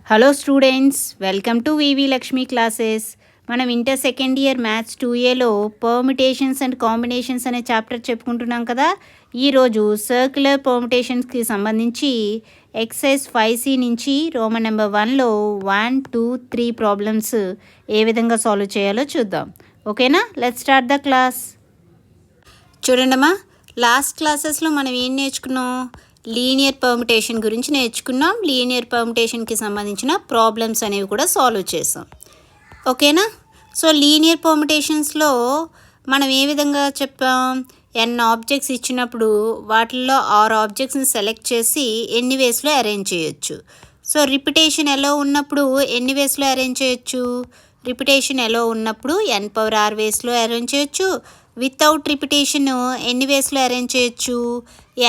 Hello students, welcome to V V Lakshmi classes. మనం inter second year maths 2Aలో permutations and combinations అనే chapter చెప్పుకుంటున్నాం కదా. ఈరోజు సర్క్యులర్ పర్మిటేషన్స్కి సంబంధించి ఎక్సర్సైజ్ 5C నుంచి రోమన్ నెంబర్ 1లో 1, 2, 3 ప్రాబ్లమ్స్ ఏ విధంగా సాల్వ్ చేయాలో చూద్దాం. ఓకేనా? Let's start the class. చూడండమ్మా, లాస్ట్ క్లాసెస్లో మనం ఏం నేర్చుకున్నాం? లీనియర్ పర్మిటేషన్ గురించి నేర్చుకున్నాం. లీనియర్ పర్మిటేషన్కి సంబంధించిన ప్రాబ్లమ్స్ అనేవి కూడా సాల్వ్ చేసాం. ఓకేనా? సో లీనియర్ పర్మిటేషన్స్లో మనం ఏ విధంగా చెప్పాం? n ఆబ్జెక్ట్స్ ఇచ్చినప్పుడు వాటిల్లో 6 ఆబ్జెక్ట్స్ని సెలెక్ట్ చేసి ఎన్ని వేస్లో అరేంజ్ చేయొచ్చు. సో రిపిటేషన్ ఎలా ఉన్నప్పుడు ఎన్ని వేస్లో అరేంజ్ చేయొచ్చు? రిపిటేషన్ ఎలా ఉన్నప్పుడు n⁴ వేస్లో అరేంజ్ చేయొచ్చు. వితౌట్ రిపిటేషన్ ఎన్ని వేస్లో అరేంజ్ చేయొచ్చు?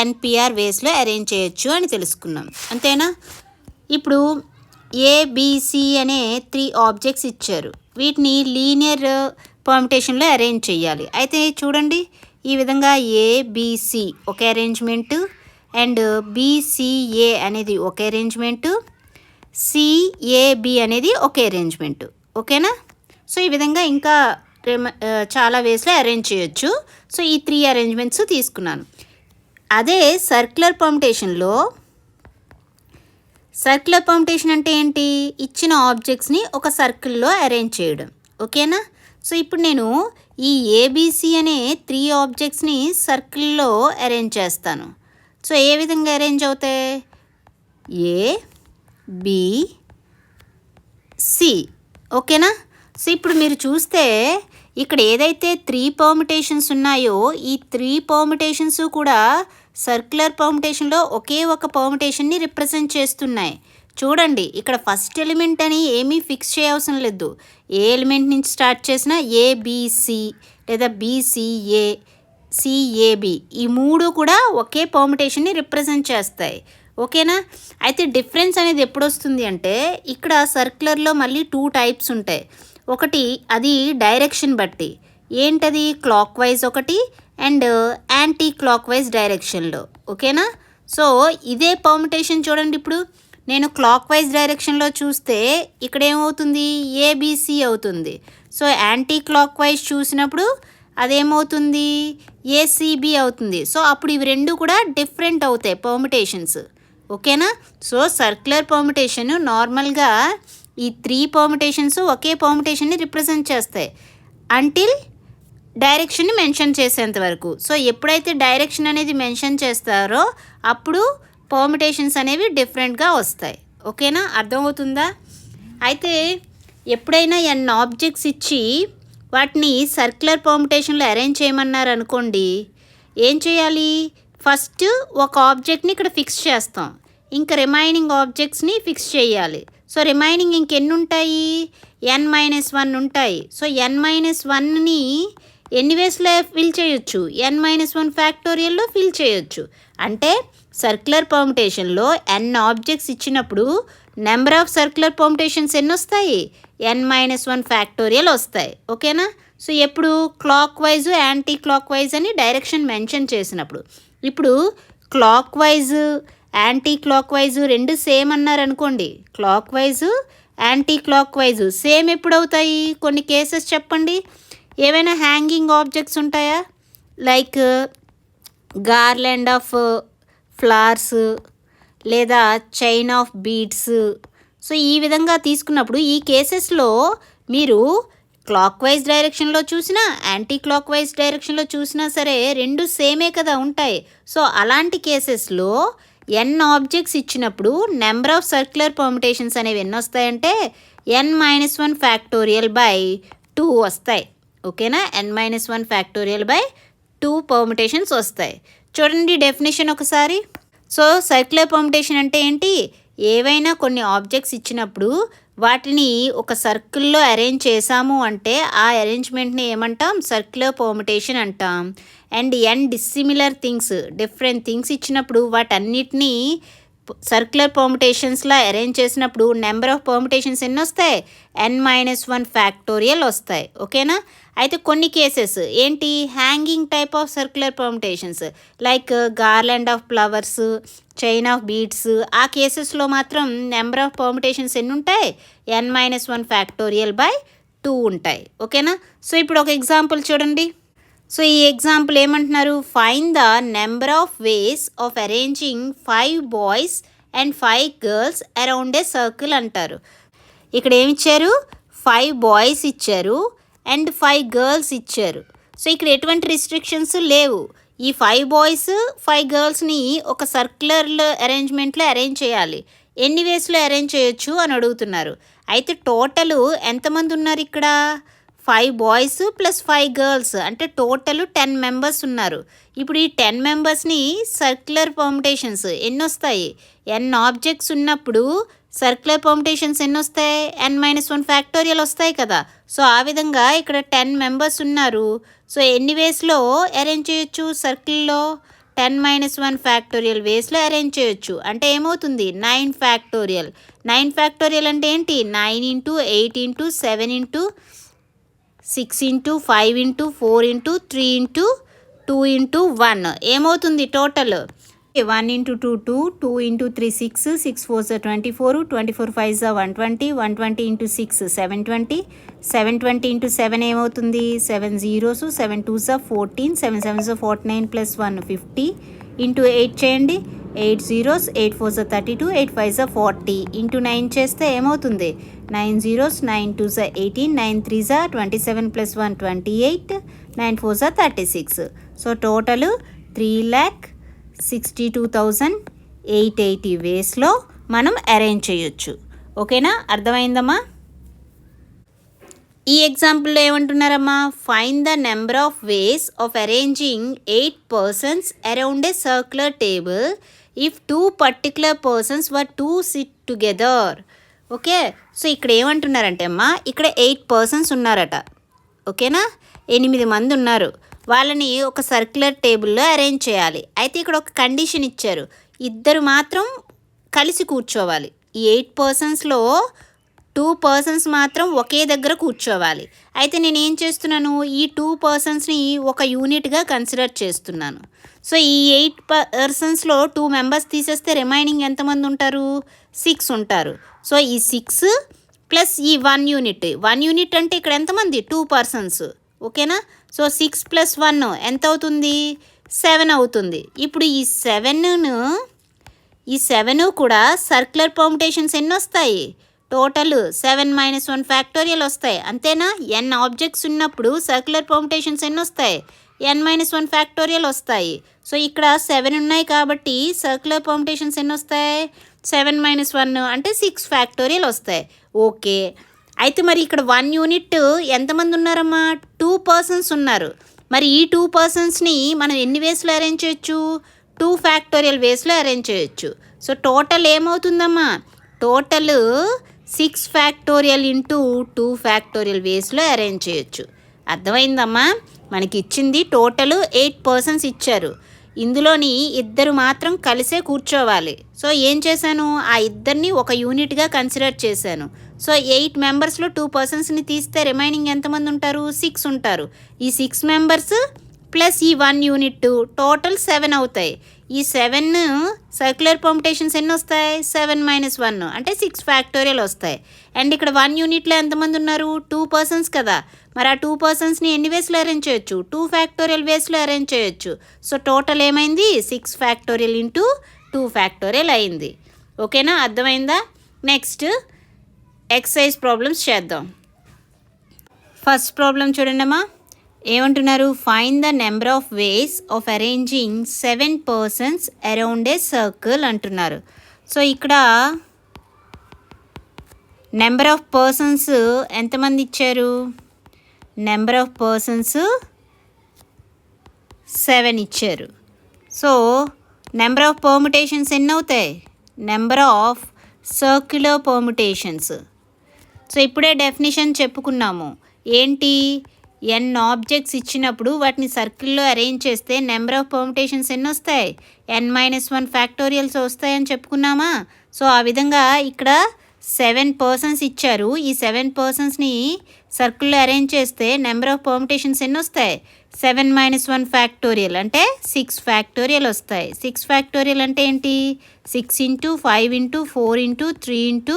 npr వేస్లో అరేంజ్ చేయొచ్చు అని తెలుసుకున్నాం. అంతేనా? ఇప్పుడు ABC అనే 3 ఆబ్జెక్ట్స్ ఇచ్చారు. వీటిని లీనియర్ పర్మిటేషన్లో అరేంజ్ చేయాలి. అయితే చూడండి, ఈ విధంగా ABC ఒక అరేంజ్మెంటు, అండ్ BCA అనేది ఒక అరేంజ్మెంటు, CAB అనేది ఒక అరేంజ్మెంటు. ఓకేనా? సో ఈ విధంగా ఇంకా చాలా వేస్లో అరేంజ్ చేయొచ్చు. సో ఈ 3 అరేంజ్మెంట్స్ తీసుకున్నాను. అదే సర్క్యులర్ పర్మిటేషన్లో, సర్క్యులర్ పర్మిటేషన్ అంటే ఏంటి? ఇచ్చిన ఆబ్జెక్ట్స్ని ఒక సర్కిల్లో అరేంజ్ చేయడం. ఓకేనా? సో ఇప్పుడు నేను ఈ ABC అనే 3 ఆబ్జెక్ట్స్ని సర్కిల్లో అరేంజ్ చేస్తాను. సో ఏ విధంగా అరేంజ్ అవుతాయి? A, B, C. ఓకేనా? సో ఇప్పుడు మీరు చూస్తే ఇక్కడ ఏదైతే 3 పర్మిటేషన్స్ ఉన్నాయో ఈ 3 పర్మిటేషన్స్ కూడా సర్క్యులర్ పర్మిటేషన్లో ఒకే ఒక పర్మిటేషన్ని రిప్రజెంట్ చేస్తున్నాయి. చూడండి, ఇక్కడ ఫస్ట్ ఎలిమెంట్ అని ఏమీ ఫిక్స్ చేయవసరం లేదు. ఏ ఎలిమెంట్ నుంచి స్టార్ట్ చేసినా ABC లేదా BCA, CAB ఈ 3 కూడా ఒకే పర్మిటేషన్ని రిప్రజెంట్ చేస్తాయి. ఓకేనా? అయితే డిఫరెన్స్ అనేది ఎప్పుడు వస్తుంది అంటే, ఇక్కడ సర్క్యులర్లో మళ్ళీ 2 టైప్స్ ఉంటాయి. ఒకటి అది డైరెక్షన్ బట్టి. ఏంటది? క్లాక్ వైజ్ ఒకటి అండ్ యాంటీ క్లాక్ వైజ్ డైరెక్షన్లో. ఓకేనా? సో ఇదే పర్మిటేషన్ చూడండి, ఇప్పుడు నేను క్లాక్ వైజ్ డైరెక్షన్లో చూస్తే ఇక్కడ ఏమవుతుంది? ABC అవుతుంది. సో యాంటీ క్లాక్ వైజ్ చూసినప్పుడు అదేమవుతుంది? ACB అవుతుంది. సో అప్పుడు ఇవి రెండు కూడా డిఫరెంట్ అవుతాయి పర్మిటేషన్స్. ఓకేనా? సో సర్క్యులర్ పర్మిటేషన్ నార్మల్గా ఈ 3 పర్మిటేషన్స్ ఒకే పర్మిటేషన్ని రిప్రజెంట్ చేస్తాయి అంటిల్ డైరెక్షన్ని మెన్షన్ చేసేంత వరకు. సో ఎప్పుడైతే డైరెక్షన్ అనేది మెన్షన్ చేస్తారో అప్పుడు పర్మిటేషన్స్ అనేవి డిఫరెంట్గా వస్తాయి. ఓకేనా? అర్థమవుతుందా? అయితే ఎప్పుడైనా n ఆబ్జెక్ట్స్ ఇచ్చి వాటిని సర్క్యులర్ పర్మిటేషన్లో అరేంజ్ చేయమన్నారు అనుకోండి, ఏం చేయాలి? ఫస్ట్ ఒక ఆబ్జెక్ట్ని ఇక్కడ ఫిక్స్ చేస్తాం, ఇంకా రిమైనింగ్ ఆబ్జెక్ట్స్ని ఫిక్స్ చేయాలి. సో రిమైనింగ్ ఇంకెన్ని ఉంటాయి? n-1 ఉంటాయి. సో n-1ని ఎన్ని వేస్లో ఫిల్ చేయొచ్చు? n-1 ఫ్యాక్టోరియల్లో ఫిల్ చేయొచ్చు. అంటే సర్క్యులర్ పర్మిటేషన్లో n ఆబ్జెక్ట్స్ ఇచ్చినప్పుడు నెంబర్ ఆఫ్ సర్క్యులర్ పర్మిటేషన్స్ ఎన్ని వస్తాయి? n-1 ఫ్యాక్టోరియల్ వస్తాయి. ఓకేనా? సో ఎప్పుడు clock wise, anti clock wise అని డైరెక్షన్ మెన్షన్ చేసినప్పుడు. ఇప్పుడు clock wise, anti clock wise రెండు సేమ్ అన్నారనుకోండి, clock wise, anti clock wise same ఎప్పుడు అవుతాయి? కొన్ని కేసెస్ చెప్పండి. ఏవైనా హ్యాంగింగ్ ఆబ్జెక్ట్స్ ఉంటాయా? లైక్ గార్లాండ్ ఆఫ్ ఫ్లవర్స్ లేదా చైన్ ఆఫ్ బీడ్స్. సో ఈ విధంగా తీసుకున్నప్పుడు ఈ కేసెస్లో మీరు క్లాక్ వైజ్ డైరెక్షన్లో చూసినా యాంటీ క్లాక్ వైజ్ డైరెక్షన్లో చూసినా సరే రెండు సేమే కదా ఉంటాయి. సో అలాంటి కేసెస్లో n ఆబ్జెక్ట్స్ ఇచ్చినప్పుడు నెంబర్ ఆఫ్ సర్క్యులర్ పర్మిటేషన్స్ అనేవి ఎన్ని వస్తాయంటే n-1 ఫ్యాక్టోరియల్ బై 2 వస్తాయి. ఓకేనా? n-1 ఫ్యాక్టోరియల్ బై 2 పర్మిటేషన్స్ వస్తాయి. చూడండి డెఫినేషన్ ఒకసారి. సో సర్క్యులర్ పర్మిటేషన్ అంటే ఏంటి? ఏవైనా కొన్ని ఆబ్జెక్ట్స్ ఇచ్చినప్పుడు వాటిని ఒక సర్కిల్లో అరేంజ్ చేసాము అంటే ఆ అరేంజ్మెంట్ని ఏమంటాం? సర్క్యులర్ పర్మిటేషన్ అంటాం. And n dissimilar things, different things ఇచ్చినప్పుడు వాటన్నిటినీ సర్క్యులర్ పర్ముటేషన్స్లా అరేంజ్ చేసినప్పుడు నెంబర్ ఆఫ్ పర్ముటేషన్స్ ఎన్ని వస్తాయి? n-1 ఫ్యాక్టోరియల్ వస్తాయి. ఓకేనా? అయితే కొన్ని కేసెస్ ఏంటి, hanging type of circular permutations like garland of flowers, chain of beads, ఆ కేసెస్లో మాత్రం నెంబర్ ఆఫ్ పర్ముటేషన్స్ ఎన్ని ఉంటాయి? n-1 ఫ్యాక్టోరియల్ బై 2 ఉంటాయి. ఓకేనా? సో ఇప్పుడు ఒక ఎగ్జాంపుల్ చూడండి. సో ఈ ఎగ్జాంపుల్ ఏమంటున్నారు, find the number of ways of arranging 5 boys and 5 girls around a circle అంటారు. ఇక్కడ ఏమి ఇచ్చారు, 5 బాయ్స్ ఇచ్చారు అండ్ 5 గర్ల్స్ ఇచ్చారు. సో ఇక్కడ ఎటువంటి రిస్ట్రిక్షన్స్ లేవు. ఈ 5 బాయ్స్ 5 గర్ల్స్ని ఒక సర్క్యులర్ అరేంజ్మెంట్లో అరేంజ్ చేయాలి. ఎన్ని వేస్లో అరేంజ్ చేయొచ్చు అని అడుగుతున్నారు. అయితే టోటల్ ఎంతమంది ఉన్నారు ఇక్కడ, 5 బాయ్స్ ప్లస్ 5 గర్ల్స్ అంటే టోటల్ 10 మెంబర్స్ ఉన్నారు. ఇప్పుడు ఈ 10 మెంబర్స్ని సర్క్యులర్ పర్ముటేషన్స్ ఎన్ని వస్తాయి? n ఆబ్జెక్ట్స్ ఉన్నప్పుడు సర్క్యులర్ పర్ముటేషన్స్ ఎన్ని వస్తాయి? n-1 ఫ్యాక్టోరియల్ వస్తాయి కదా. సో ఆ విధంగా ఇక్కడ 10 మెంబర్స్ ఉన్నారు. సో ఎన్ని వేస్లో అరేంజ్ చేయొచ్చు సర్కిల్లో? 10-1 ఫ్యాక్టోరియల్ వేస్లో అరేంజ్ చేయొచ్చు. అంటే ఏమవుతుంది, 9 ఫ్యాక్టోరియల్. 9 ఫ్యాక్టోరియల్ అంటే ఏంటి, 9 into 8 into 7 into 6 into 5 into 4 into 3 into 2 into 1 ఏమవుతుంది total? 1 into 2 2, 2 into 3 6, 6 4 24, 24 5 120, 120 into 6 720, 720 into 7 ఏమవుతుంది? 7 zeros, 7 2s 14, 7 7s 49 plus 1 50 into 8 చేయండి, 8 zeros, 8 4s 32, 8 5s 40 ఇంటూ 9 చేస్తే ఏమవుతుంది? 9 zeros, 9 2s 18, 9 3s 27 plus 1 28, 9 4s 36. So total 3,62,880 వేస్లో మనం arrange చేయొచ్చు. ఓకేనా, అర్థమైందమ్మా? ఈ ఎగ్జాంపుల్లో ఏమంటున్నారమ్మా, find the number of ways of arranging 8 persons around a circular table if 2 particular persons were 2 sit together. Okay, so ఇక్కడ ఏమంటున్నారంటే అమ్మా, ఇక్కడ 8 పర్సన్స్ ఉన్నారట. ఓకేనా, 8 మంది ఉన్నారు. వాళ్ళని ఒక సర్క్యులర్ టేబుల్లో అరేంజ్ చేయాలి. అయితే ఇక్కడ ఒక కండిషన్ ఇచ్చారు, ఇద్దరు మాత్రం కలిసి కూర్చోవాలి. ఈ 8 పర్సన్స్లో 2 పర్సన్స్ మాత్రం ఒకే దగ్గర కూర్చోవాలి. అయితే నేను ఏం చేస్తున్నాను, ఈ 2 పర్సన్స్ని ఒక యూనిట్గా కన్సిడర్ చేస్తున్నాను. సో ఈ 8 పర్సన్స్లో 2 మెంబర్స్ తీసేస్తే రిమైనింగ్ ఎంతమంది ఉంటారు? 6 ఉంటారు. సో ఈ 6 ప్లస్ ఈ 1 యూనిట్, 1 యూనిట్ అంటే ఇక్కడ ఎంతమంది? 2 పర్సన్స్. ఓకేనా, సో 6 ప్లస్ 1 ఎంత అవుతుంది? 7 అవుతుంది. ఇప్పుడు ఈ 7 కూడా సర్క్యులర్ పర్ముటేషన్స్ ఎన్ని వస్తాయి? టోటల్ 7-1 ఫ్యాక్టోరియల్ వస్తాయి. అంతేనా? n ఆబ్జెక్ట్స్ ఉన్నప్పుడు సర్క్యులర్ పర్ముటేషన్స్ ఎన్ని వస్తాయి? n-1 ఫ్యాక్టోరియల్ వస్తాయి. సో ఇక్కడ 7 ఉన్నాయి కాబట్టి సర్క్యులర్ పర్ముటేషన్స్ ఎన్ని వస్తాయి? 7-1 అంటే 6 ఫ్యాక్టోరియల్ వస్తాయి. ఓకే, అయితే మరి ఇక్కడ 1 యూనిట్ ఎంతమంది ఉన్నారమ్మా? 2 పర్సన్స్ ఉన్నారు. మరి ఈ 2 పర్సన్స్ని మనం ఎన్ని వేస్లో అరేంజ్ చేయొచ్చు? 2 ఫ్యాక్టోరియల్ వేస్లో అరేంజ్ చేయొచ్చు. సో టోటల్ ఏమవుతుందమ్మా? టోటల్ 6 ఫ్యాక్టోరియల్ ఇంటూ 2 ఫ్యాక్టోరియల్ వేస్లో అరేంజ్ చేయొచ్చు. అర్థమైందమ్మా? మనకి ఇచ్చింది టోటల్ 8 పర్సన్స్ ఇచ్చారు. ఇందులోని ఇద్దరు మాత్రం కలిసే కూర్చోవాలి. సో ఏం చేశాను, ఆ ఇద్దరిని ఒక యూనిట్గా కన్సిడర్ చేశాను. సో 8 మెంబర్స్లో 2 పర్సన్స్ని తీస్తే రిమైనింగ్ ఎంతమంది ఉంటారు? 6 ఉంటారు. ఈ 6 మెంబర్స్ ప్లస్ ఈ 1 యూనిట్ టోటల్ 7 అవుతాయి. ఈ 7 సర్క్యులర్ పర్ముటేషన్స్ ఎన్ని వస్తాయి? 7-1 అంటే 6 ఫ్యాక్టోరియల్ వస్తాయి. అండ్ ఇక్కడ 1 యూనిట్లో ఎంతమంది ఉన్నారు? 2 పర్సన్స్ కదా. మరి ఆ 2 పర్సన్స్ని ఎన్ని వేస్లో అరేంజ్ చేయొచ్చు? 2 ఫ్యాక్టోరియల్ వేస్లో అరేంజ్ చేయొచ్చు. సో టోటల్ ఏమైంది? 6 ఫ్యాక్టోరియల్ ఇంటూ 2 ఫ్యాక్టోరియల్ అయింది. ఓకేనా, అర్థమైందా? నెక్స్ట్ ఎక్సర్సైజ్ ప్రాబ్లమ్స్ చేద్దాం. ఫస్ట్ ప్రాబ్లం చూడండమ్మా, ఏమంటున్నారు? Find the number of ways of arranging 7 persons around a circle అంటున్నారు. సో ఇక్కడ నెంబర్ ఆఫ్ పర్సన్స్ ఎంతమంది ఇచ్చారు? నెంబర్ ఆఫ్ పర్సన్స్ 7 ఇచ్చారు. సో నెంబర్ ఆఫ్ పర్ముటేషన్స్ ఎన్ని అవుతాయి? Number of circular permutations. So ఇప్పుడే డెఫినిషన్ చెప్పుకున్నాము. ఏంటి? n ఆబ్జెక్ట్స్ ఇచ్చినప్పుడు వాటిని సర్కిల్లో అరేంజ్ చేస్తే నెంబర్ ఆఫ్ పర్ముటేషన్స్ ఎన్ని వస్తాయి, n-1 ఫ్యాక్టోరియల్స్ వస్తాయని చెప్పుకున్నామా. సో ఆ విధంగా ఇక్కడ 7 పర్సన్స్ ఇచ్చారు. ఈ 7 పర్సన్స్ని సర్కిల్లో అరేంజ్ చేస్తే నెంబర్ ఆఫ్ పర్ముటేషన్స్ ఎన్ని వస్తాయి, 7-1 ఫ్యాక్టోరియల్ అంటే 6 ఫ్యాక్టోరియల్ వస్తాయి. 6 ఫ్యాక్టోరియల్ అంటే ఏంటి, 6 into 5 into 4 into 3 into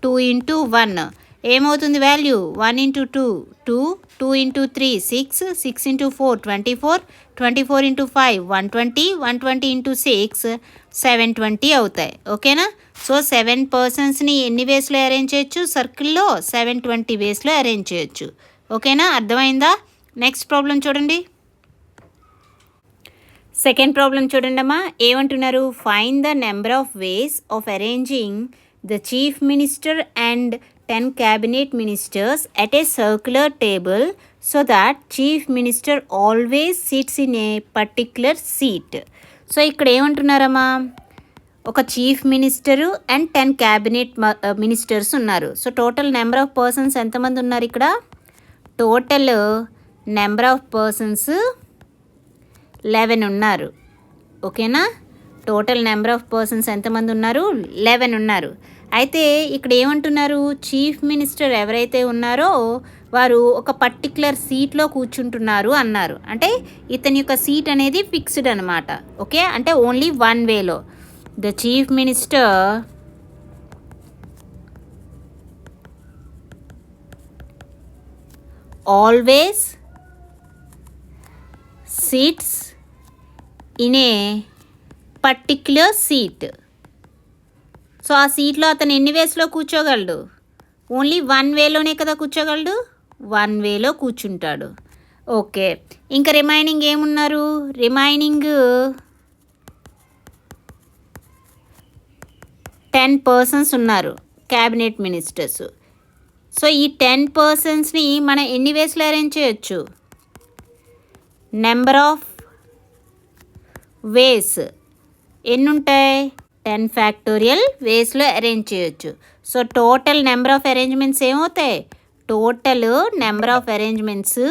2 into 1 ఏమవుతుంది value, 1 into 2 2, 2 into 3 6, 6 into 4 24, 24 into 5 120, 120 into 6 720 అవుతాయి. ఓకేనా. సో 7 పర్సన్స్ని ఎన్ని వేస్లో అరేంజ్ చేయొచ్చు, సర్కిల్లో 720 వేస్లో అరేంజ్ చేయొచ్చు. ఓకేనా, అర్థమైందా. నెక్స్ట్ ప్రాబ్లం చూడండి. సెకండ్ ప్రాబ్లం చూడండి అమ్మా. ఏమంటున్నారు, find the number of ways of arranging the chief minister and 10 cabinet ministers at a circular table so that chief minister always sits in a particular seat. So ఇక్కడ ఏమంటున్నారమ్మా, ఒక chief minister and 10 cabinet ministers ఉన్నారు. So total number of persons ఎంతమంది ఉన్నారు ఇక్కడ, total number of persons 11 ఉన్నారు. ఓకేనా, total number of persons ఎంతమంది ఉన్నారు, 11 ఉన్నారు. అయితే ఇక్కడ ఏమంటున్నారు, చీఫ్ మినిస్టర్ ఎవరైతే ఉన్నారో వారు ఒక పర్టిక్యులర్ సీట్లో కూర్చుంటున్నారు అన్నారు. అంటే ఇతని యొక్క సీట్ అనేది ఫిక్స్డ్ అనమాట. ఓకే, అంటే ఓన్లీ వన్ వేలో the chief minister always sits in a particular seat. So ఆ సీట్లో అతను ఎన్ని వేస్లో కూర్చోగలడు, ఓన్లీ వన్ వేలోనే కదా కూర్చోగలడు, వన్ వేలో కూర్చుంటాడు. ఓకే, ఇంకా రిమైనింగ్ ఏమున్నారు, రిమైనింగ్ 10 పర్సన్స్ ఉన్నారు క్యాబినెట్ మినిస్టర్స్. సో ఈ 10 పర్సన్స్ని మనం ఎన్ని వేస్లో అరేంజ్ చేయొచ్చు, నెంబర్ ఆఫ్ వేస్ ఎన్ని ఉంటాయి, 10 ఫ్యాక్టోరియల్ వేస్లో అరేంజ్ చేయొచ్చు. So total number of arrangements ఏమవుతాయి, టోటల్ నెంబర్ ఆఫ్ అరేంజ్మెంట్స్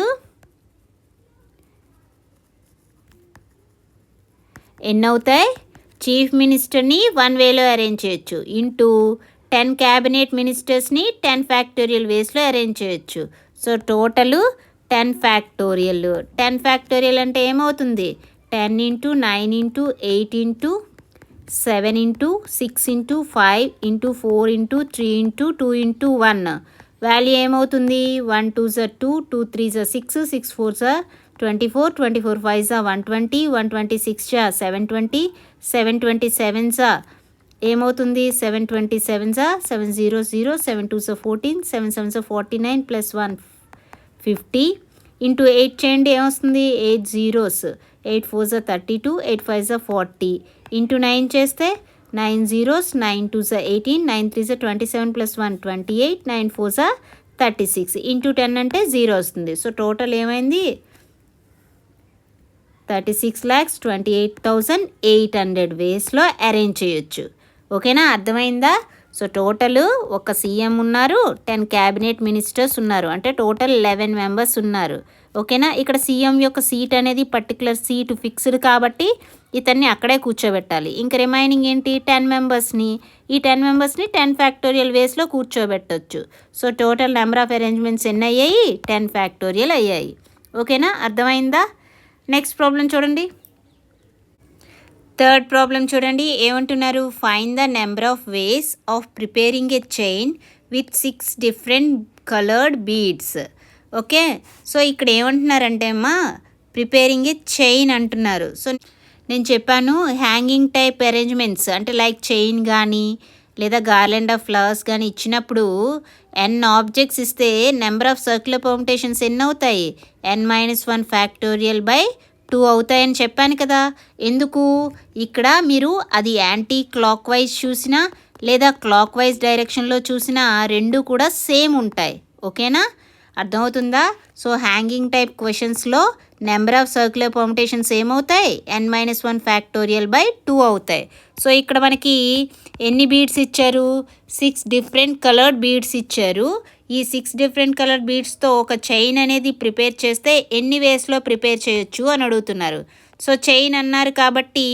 ఎన్ని అవుతాయి, చీఫ్ మినిస్టర్ని 1 వేలో అరేంజ్ చేయొచ్చు ఇంటూ 10 క్యాబినెట్ మినిస్టర్స్ని 10 ఫ్యాక్టోరియల్ వేస్లో అరేంజ్ చేయొచ్చు. So total 10 factorial. 10 ఫ్యాక్టోరియల్ అంటే ఏమవుతుంది, 10 into 9 into 8 into 7 into 6 into 5 into 4 into 3 into 2 into 1 value ఏమవుతుంది, 1 2 2, 2 3 6, 6 4 24, 24 5 120, 126 720, 727 ఏమవుతుంది, 727 700, 7 2 14, 7 7 49 ప్లస్ 1 50 ఇంటూ 8 చేయండి ఏమొస్తుంది, 8 zeros, 8 4 32, 8 5 40 ఇంటూ 9 చేస్తే 9 zeros, 9 2 18, 9 3 27 ప్లస్ 1 28, 9 4 36 ఇంటూ 10 అంటే 0 వస్తుంది. సో టోటల్ ఏమైంది, 36,28,800 వేస్లో అరేంజ్ చేయొచ్చు. ఓకేనా, అర్థమైందా. సో టోటల్ ఒక సీఎం ఉన్నారు, 10 క్యాబినెట్ మినిస్టర్స్ ఉన్నారు, అంటే టోటల్ 11 మెంబర్స్ ఉన్నారు. ఓకేనా, ఇక్కడ సీఎం యొక్క సీట్ అనేది పర్టికులర్ సీటు ఫిక్స్డ్ కాబట్టి ఇతన్ని అక్కడే కూర్చోబెట్టాలి. ఇంకా రిమైనింగ్ ఏంటి, 10 మెంబర్స్ని, ఈ 10 మెంబర్స్ని 10 ఫ్యాక్టోరియల్ వేస్లో కూర్చోబెట్టవచ్చు. So total number of arrangements ఎన్ని అయ్యాయి, 10 ఫ్యాక్టోరియల్ అయ్యాయి. ఓకేనా, అర్థమైందా. నెక్స్ట్ ప్రాబ్లం చూడండి. థర్డ్ ప్రాబ్లం చూడండి, ఏమంటున్నారు, find the number of ways of preparing a chain with 6 different coloured beads. Okay, so ఇక్కడ ఏమంటున్నారంటే అమ్మా, ప్రిపేరింగ్ ఏ చైన్ అంటున్నారు. సో నేను చెప్పాను హ్యాంగింగ్ టైప్ అరేంజ్మెంట్స్ అంటే లైక్ చైన్ కానీ లేదా గార్లెండ్ ఆఫ్ ఫ్లవర్స్ కానీ ఇచ్చినప్పుడు n ఆబ్జెక్ట్స్ ఇస్తే నెంబర్ ఆఫ్ సర్క్యులర్ పర్ముటేషన్స్ ఎన్ని అవుతాయి, n-1 ఫ్యాక్టోరియల్ బై 2 అవుతాయని చెప్పాను కదా. ఎందుకు, ఇక్కడ మీరు అది యాంటీ క్లాక్ వైజ్ చూసినా లేదా క్లాక్ వైజ్ డైరెక్షన్లో చూసినా రెండు కూడా సేమ్ ఉంటాయి. ఓకేనా, అర్థమవుతుందా. సో హ్యాంగింగ్ టైప్ క్వశ్చన్స్లో నెంబర్ ఆఫ్ సర్క్యులర్ పర్ముటేషన్స్ ఏమవుతాయి, n-1 ఫ్యాక్టోరియల్ బై 2 అవుతాయి. సో ఇక్కడ మనకి ఎన్ని బీడ్స్ ఇచ్చారు, 6 డిఫరెంట్ కలర్డ్ బీడ్స్ ఇచ్చారు. ఈ 6 డిఫరెంట్ కలర్ బీడ్స్తో ఒక చైన్ అనేది ప్రిపేర్ చేస్తే ఎన్ని వేస్లో ప్రిపేర్ చేయొచ్చు అని అడుగుతున్నారు. సో చైన్ అన్నారు కాబట్టి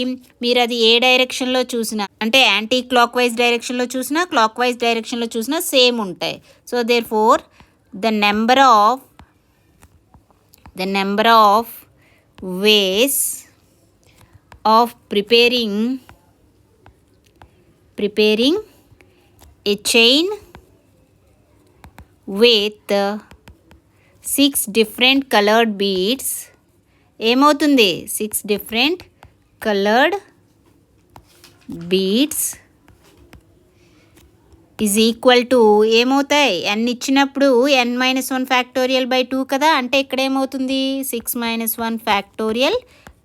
మీరు అది ఏ డైరెక్షన్లో చూసినా, అంటే యాంటీ క్లాక్ వైజ్ డైరెక్షన్లో చూసినా, క్లాక్ వైజ్ డైరెక్షన్లో చూసినా సేమ్ ఉంటాయి. So therefore the number of ways of preparing a chain with 6 different colored beads ఏమవుతుంది 6 different colored beads is equal to ఏమవుతాయి n ఇచ్చినప్పుడు n-1 ఫ్యాక్టోరియల్ బై 2 కదా, అంటే ఇక్కడ ఏమవుతుంది 6-1 ఫ్యాక్టోరియల్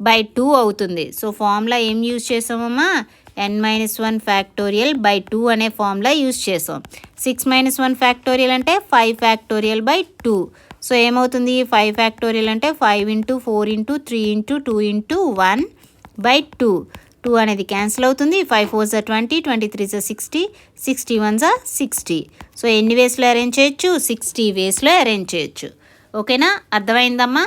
బై 2 అవుతుంది. సో ఫార్ములా ఏం యూజ్ చేసామమ్మా n-1 ఫ్యాక్టోరియల్ బై 2 అనే ఫార్ములా యూజ్ చేసాం. 6-1 ఫ్యాక్టోరియల్ అంటే 5 ఫ్యాక్టోరియల్ బై 2. సో ఏమవుతుంది 5 ఫ్యాక్టోరియల్ అంటే 5 × 4 × 3 × 2 × 1 బై 2. 2 అనేది క్యాన్సిల్ అవుతుంది. 5 4s are 20, 23s are 60, 61s are 60. So ఎన్ని వేస్లో అరేంజ్ చేయొచ్చు 60 వేస్లో అరేంజ్ చేయొచ్చు. ఓకేనా, అర్థమైందమ్మా?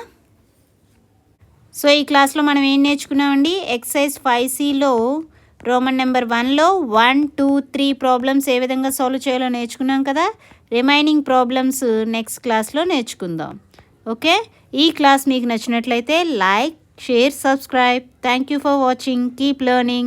సో ఈ క్లాస్లో మనం ఏం నేర్చుకున్నామండి, ఎక్సర్సైజ్ 5Cలో రోమన్ నెంబర్ 1లో 1, 2, 3 ప్రాబ్లమ్స్ ఏ విధంగా సాల్వ్ చేయాలో నేర్చుకున్నాం కదా. రిమైనింగ్ ప్రాబ్లమ్స్ నెక్స్ట్ క్లాస్లో నేర్చుకుందాం. ఓకే, ఈ క్లాస్ మీకు నచ్చినట్లయితే like, share, subscribe. Thank you for watching. Keep learning.